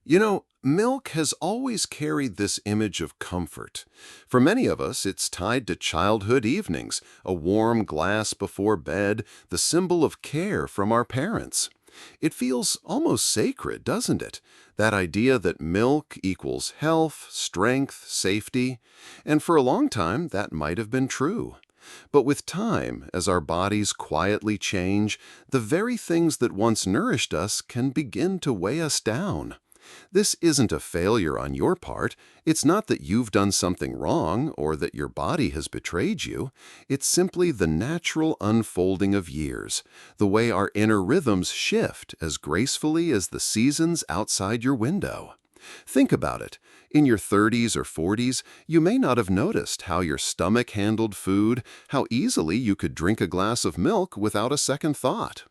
Milk has always carried this image of comfort. For many of us, it's tied to childhood evenings, a warm glass before bed, the symbol of care from our parents. It feels almost sacred, doesn't it? That idea that milk equals health, strength, safety. And for a long time, that might have been true. But with time, as our bodies quietly change, the very things that once nourished us can begin to weigh us down. This isn't a failure on your part. It's not that you've done something wrong or that your body has betrayed you. It's simply the natural unfolding of years, the way our inner rhythms shift as gracefully as the seasons outside your window. Think about it. In your 30s or 40s, you may not have noticed how your stomach handled food, how easily you could drink a glass of milk without a second thought.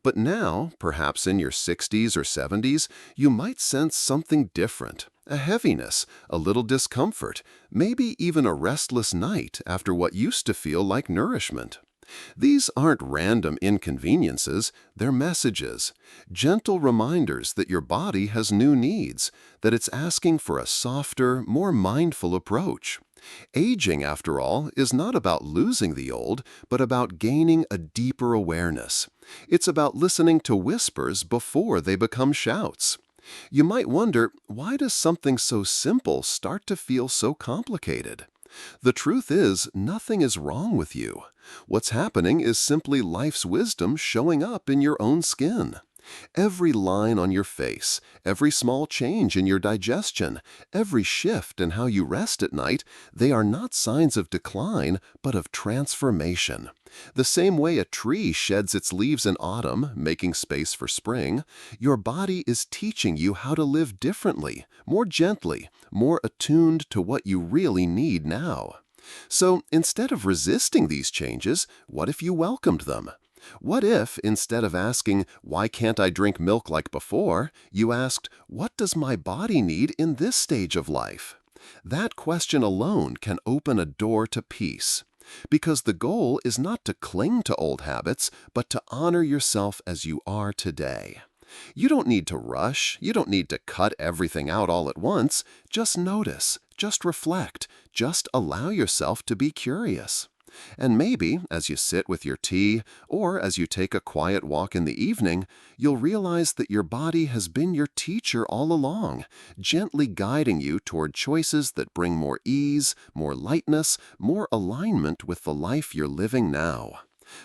But now, perhaps in your 60s or 70s, you might sense something different, a heaviness, a little discomfort, maybe even a restless night after what used to feel like nourishment. These aren't random inconveniences, they're messages, gentle reminders that your body has new needs, that it's asking for a softer, more mindful approach. Aging, after all, is not about losing the old, but about gaining a deeper awareness. It's about listening to whispers before they become shouts. You might wonder, why does something so simple start to feel so complicated? The truth is, nothing is wrong with you. What's happening is simply life's wisdom showing up in your own skin. Every line on your face, every small change in your digestion, every shift in how you rest at night, they are not signs of decline, but of transformation. The same way a tree sheds its leaves in autumn, making space for spring, your body is teaching you how to live differently, more gently, more attuned to what you really need now. So instead of resisting these changes, what if you welcomed them? What if, instead of asking, "Why can't I drink milk like before?" you asked, "What does my body need in this stage of life?" That question alone can open a door to peace. Because the goal is not to cling to old habits, but to honor yourself as you are today. You don't need to rush. You don't need to cut everything out all at once. Just notice. Just reflect. Just allow yourself to be curious. And maybe, as you sit with your tea, or as you take a quiet walk in the evening, you'll realize that your body has been your teacher all along, gently guiding you toward choices that bring more ease, more lightness, more alignment with the life you're living now.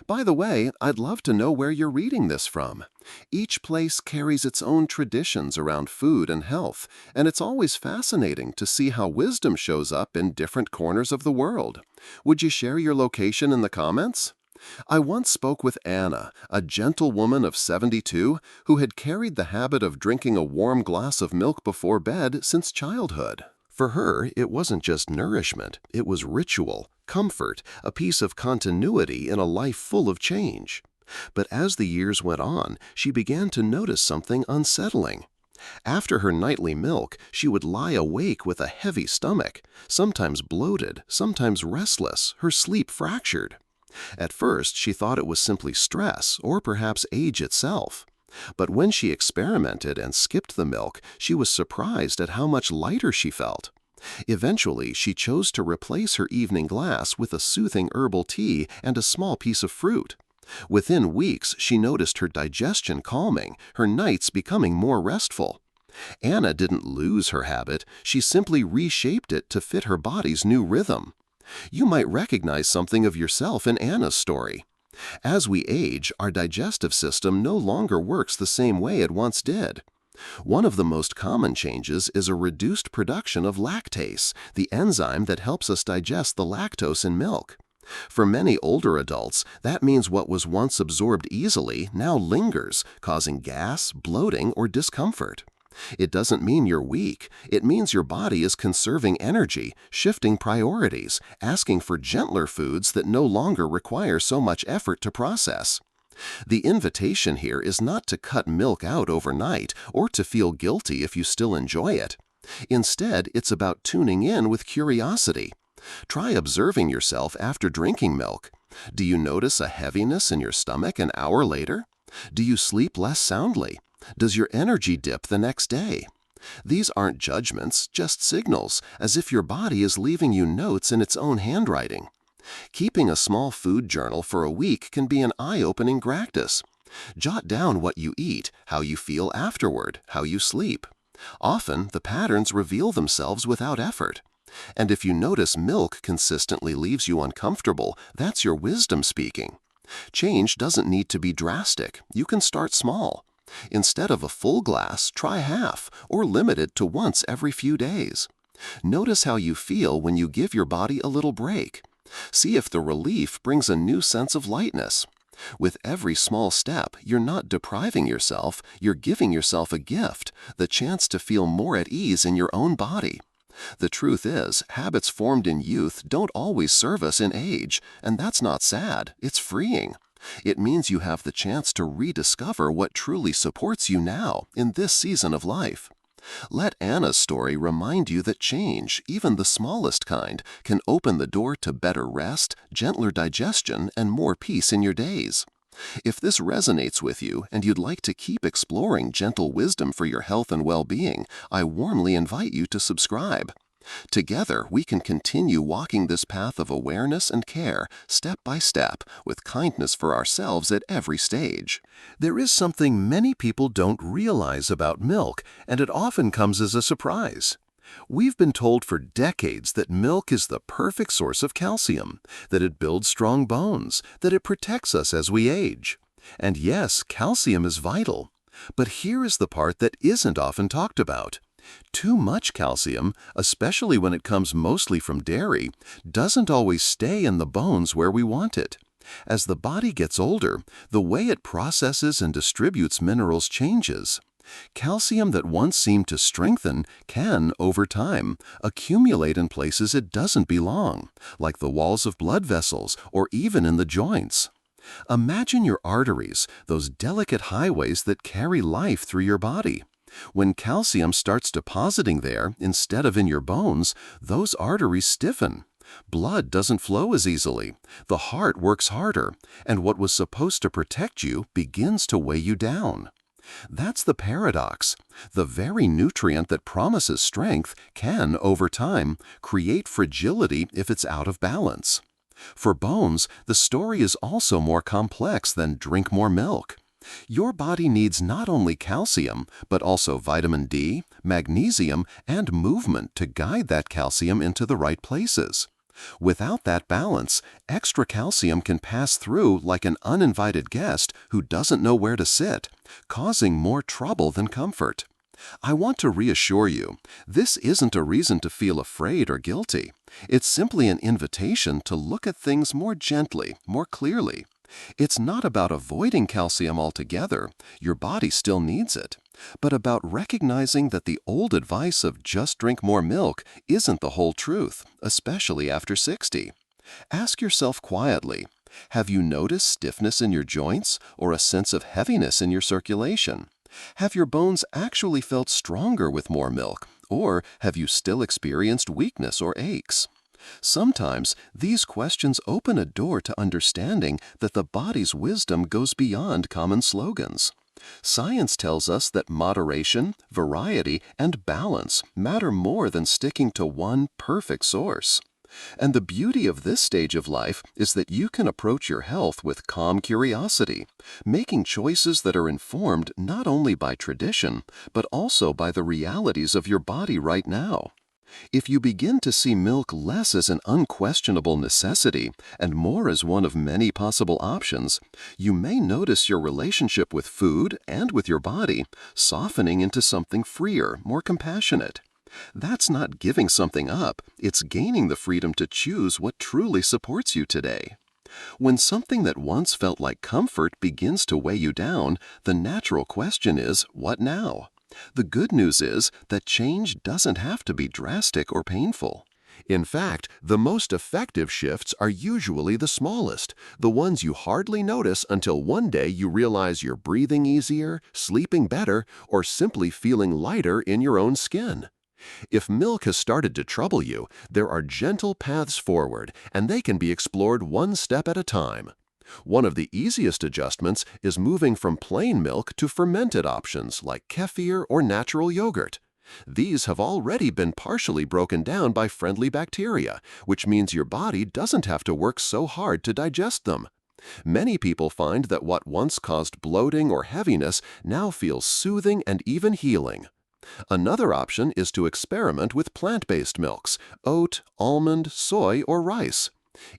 By the way, I'd love to know where you're reading this from. Each place carries its own traditions around food and health, and it's always fascinating to see how wisdom shows up in different corners of the world. Would you share your location in the comments? I once spoke with Anna, a gentle woman of 72 who had carried the habit of drinking a warm glass of milk before bed since childhood. For her, it wasn't just nourishment, it was ritual, comfort, a piece of continuity in a life full of change. But as the years went on, she began to notice something unsettling. After her nightly milk, she would lie awake with a heavy stomach, sometimes bloated, sometimes restless, her sleep fractured. At first, she thought it was simply stress, or perhaps age itself. But when she experimented and skipped the milk, she was surprised at how much lighter she felt. Eventually, she chose to replace her evening glass with a soothing herbal tea and a small piece of fruit. Within weeks, she noticed her digestion calming, her nights becoming more restful. Anna didn't lose her habit, she simply reshaped it to fit her body's new rhythm. You might recognize something of yourself in Anna's story. As we age, our digestive system no longer works the same way it once did. One of the most common changes is a reduced production of lactase, the enzyme that helps us digest the lactose in milk. For many older adults, that means what was once absorbed easily now lingers, causing gas, bloating, or discomfort. It doesn't mean you're weak. It means your body is conserving energy, shifting priorities, asking for gentler foods that no longer require so much effort to process. The invitation here is not to cut milk out overnight or to feel guilty if you still enjoy it. Instead, it's about tuning in with curiosity. Try observing yourself after drinking milk. Do you notice a heaviness in your stomach an hour later? Do you sleep less soundly? Does your energy dip the next day? These aren't judgments, just signals, as if your body is leaving you notes in its own handwriting. Keeping a small food journal for a week can be an eye-opening practice. Jot down what you eat, how you feel afterward, how you sleep. Often, the patterns reveal themselves without effort. And if you notice milk consistently leaves you uncomfortable, that's your wisdom speaking. Change doesn't need to be drastic. You can start small. Instead of a full glass, try half, or limit it to once every few days. Notice how you feel when you give your body a little break. See if the relief brings a new sense of lightness. With every small step, you're not depriving yourself, you're giving yourself a gift, the chance to feel more at ease in your own body. The truth is, habits formed in youth don't always serve us in age, and that's not sad, it's freeing. It means you have the chance to rediscover what truly supports you now, in this season of life. Let Anna's story remind you that change, even the smallest kind, can open the door to better rest, gentler digestion, and more peace in your days. If this resonates with you and you'd like to keep exploring gentle wisdom for your health and well-being, I warmly invite you to subscribe. Together, we can continue walking this path of awareness and care, step by step, with kindness for ourselves at every stage. There is something many people don't realize about milk, and it often comes as a surprise. We've been told for decades that milk is the perfect source of calcium, that it builds strong bones, that it protects us as we age. And yes, calcium is vital. But here is the part that isn't often talked about. Too much calcium, especially when it comes mostly from dairy, doesn't always stay in the bones where we want it. As the body gets older, the way it processes and distributes minerals changes. Calcium that once seemed to strengthen can, over time, accumulate in places it doesn't belong, like the walls of blood vessels or even in the joints. Imagine your arteries, those delicate highways that carry life through your body. When calcium starts depositing there instead of in your bones, those arteries stiffen. Blood doesn't flow as easily, the heart works harder, and what was supposed to protect you begins to weigh you down. That's the paradox. The very nutrient that promises strength can, over time, create fragility if it's out of balance. For bones, the story is also more complex than drink more milk. Your body needs not only calcium, but also vitamin D, magnesium, and movement to guide that calcium into the right places. Without that balance, extra calcium can pass through like an uninvited guest who doesn't know where to sit, causing more trouble than comfort. I want to reassure you, this isn't a reason to feel afraid or guilty. It's simply an invitation to look at things more gently, more clearly. It's not about avoiding calcium altogether, your body still needs it, but about recognizing that the old advice of just drink more milk isn't the whole truth, especially after 60. Ask yourself quietly, have you noticed stiffness in your joints or a sense of heaviness in your circulation? Have your bones actually felt stronger with more milk, or have you still experienced weakness or aches? Sometimes these questions open a door to understanding that the body's wisdom goes beyond common slogans. Science tells us that moderation, variety, and balance matter more than sticking to one perfect source. And the beauty of this stage of life is that you can approach your health with calm curiosity, making choices that are informed not only by tradition, but also by the realities of your body right now. If you begin to see milk less as an unquestionable necessity and more as one of many possible options, you may notice your relationship with food and with your body softening into something freer, more compassionate. That's not giving something up, it's gaining the freedom to choose what truly supports you today. When something that once felt like comfort begins to weigh you down, the natural question is, what now? The good news is that change doesn't have to be drastic or painful. In fact, the most effective shifts are usually the smallest, the ones you hardly notice until one day you realize you're breathing easier, sleeping better, or simply feeling lighter in your own skin. If milk has started to trouble you, there are gentle paths forward, and they can be explored one step at a time. One of the easiest adjustments is moving from plain milk to fermented options like kefir or natural yogurt. These have already been partially broken down by friendly bacteria, which means your body doesn't have to work so hard to digest them. Many people find that what once caused bloating or heaviness now feels soothing and even healing. Another option is to experiment with plant-based milks, oat, almond, soy, or rice.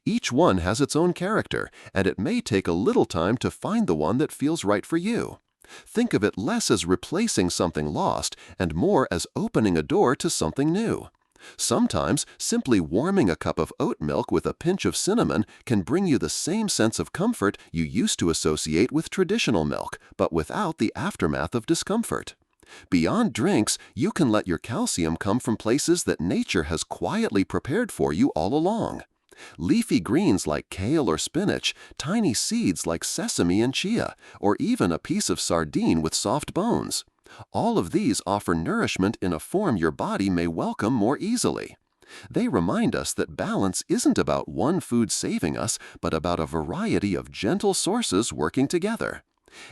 Each one has its own character, and it may take a little time to find the one that feels right for you. Think of it less as replacing something lost and more as opening a door to something new. Sometimes, simply warming a cup of oat milk with a pinch of cinnamon can bring you the same sense of comfort you used to associate with traditional milk, but without the aftermath of discomfort. Beyond drinks, you can let your calcium come from places that nature has quietly prepared for you all along. Leafy greens like kale or spinach, tiny seeds like sesame and chia, or even a piece of sardine with soft bones. All of these offer nourishment in a form your body may welcome more easily. They remind us that balance isn't about one food saving us, but about a variety of gentle sources working together.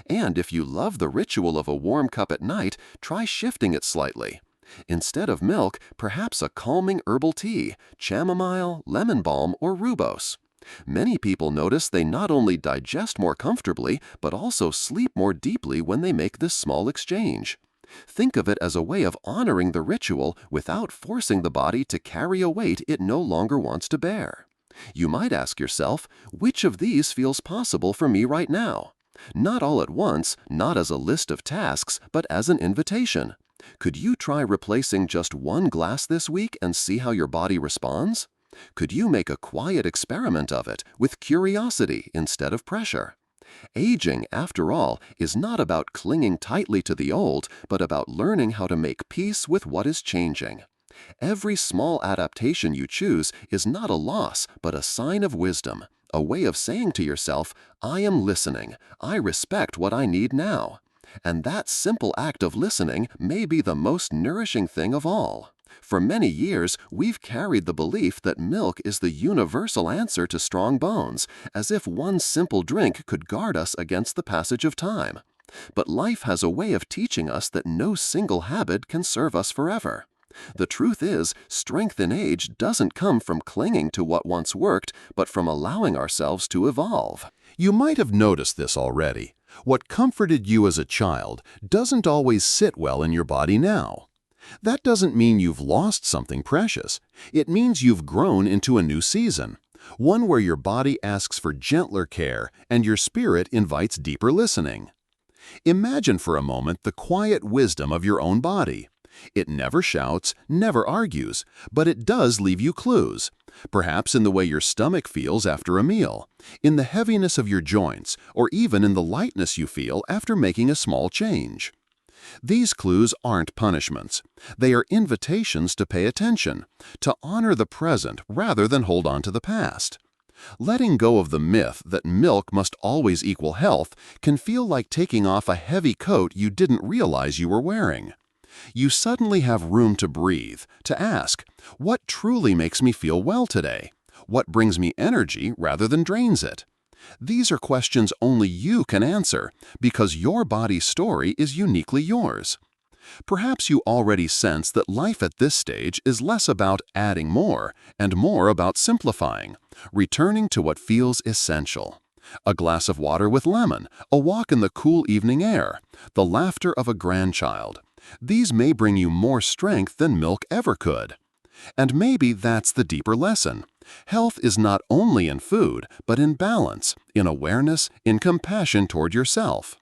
And if you love the ritual of a warm cup at night, try shifting it slightly. Instead of milk, perhaps a calming herbal tea, chamomile, lemon balm, or rooibos. Many people notice they not only digest more comfortably, but also sleep more deeply when they make this small exchange. Think of it as a way of honoring the ritual without forcing the body to carry a weight it no longer wants to bear. You might ask yourself, which of these feels possible for me right now? Not all at once, not as a list of tasks, but as an invitation. Could you try replacing just one glass this week and see how your body responds? Could you make a quiet experiment of it with curiosity instead of pressure? Aging, after all, is not about clinging tightly to the old, but about learning how to make peace with what is changing. Every small adaptation you choose is not a loss, but a sign of wisdom, a way of saying to yourself, I am listening, I respect what I need now. And that simple act of listening may be the most nourishing thing of all. For many years, we've carried the belief that milk is the universal answer to strong bones, as if one simple drink could guard us against the passage of time. But life has a way of teaching us that no single habit can serve us forever. The truth is, strength in age doesn't come from clinging to what once worked, but from allowing ourselves to evolve. You might have noticed this already. What comforted you as a child doesn't always sit well in your body now. That doesn't mean you've lost something precious. It means you've grown into a new season, one where your body asks for gentler care and your spirit invites deeper listening. Imagine for a moment the quiet wisdom of your own body. It never shouts, never argues, but it does leave you clues. Perhaps in the way your stomach feels after a meal, in the heaviness of your joints, or even in the lightness you feel after making a small change. These clues aren't punishments. They are invitations to pay attention, to honor the present rather than hold on to the past. Letting go of the myth that milk must always equal health can feel like taking off a heavy coat you didn't realize you were wearing. You suddenly have room to breathe, to ask, what truly makes me feel well today? What brings me energy rather than drains it? These are questions only you can answer because your body's story is uniquely yours. Perhaps you already sense that life at this stage is less about adding more and more about simplifying, returning to what feels essential. A glass of water with lemon, a walk in the cool evening air, the laughter of a grandchild. These may bring you more strength than milk ever could. And maybe that's the deeper lesson. Health is not only in food, but in balance, in awareness, in compassion toward yourself.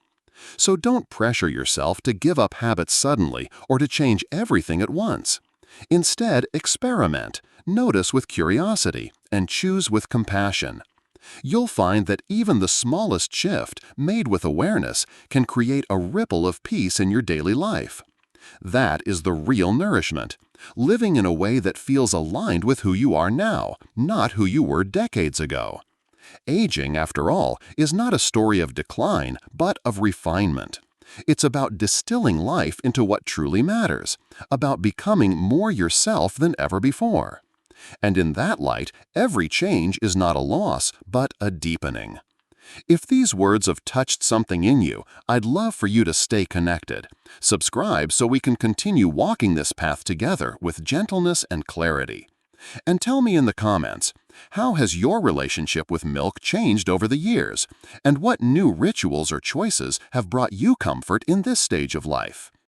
So don't pressure yourself to give up habits suddenly or to change everything at once. Instead, experiment, notice with curiosity, and choose with compassion. You'll find that even the smallest shift, made with awareness, can create a ripple of peace in your daily life. That is the real nourishment, living in a way that feels aligned with who you are now, not who you were decades ago. Aging, after all, is not a story of decline, but of refinement. It's about distilling life into what truly matters, about becoming more yourself than ever before. And in that light, every change is not a loss, but a deepening. If these words have touched something in you, I'd love for you to stay connected. Subscribe so we can continue walking this path together with gentleness and clarity. And tell me in the comments, how has your relationship with milk changed over the years? And what new rituals or choices have brought you comfort in this stage of life?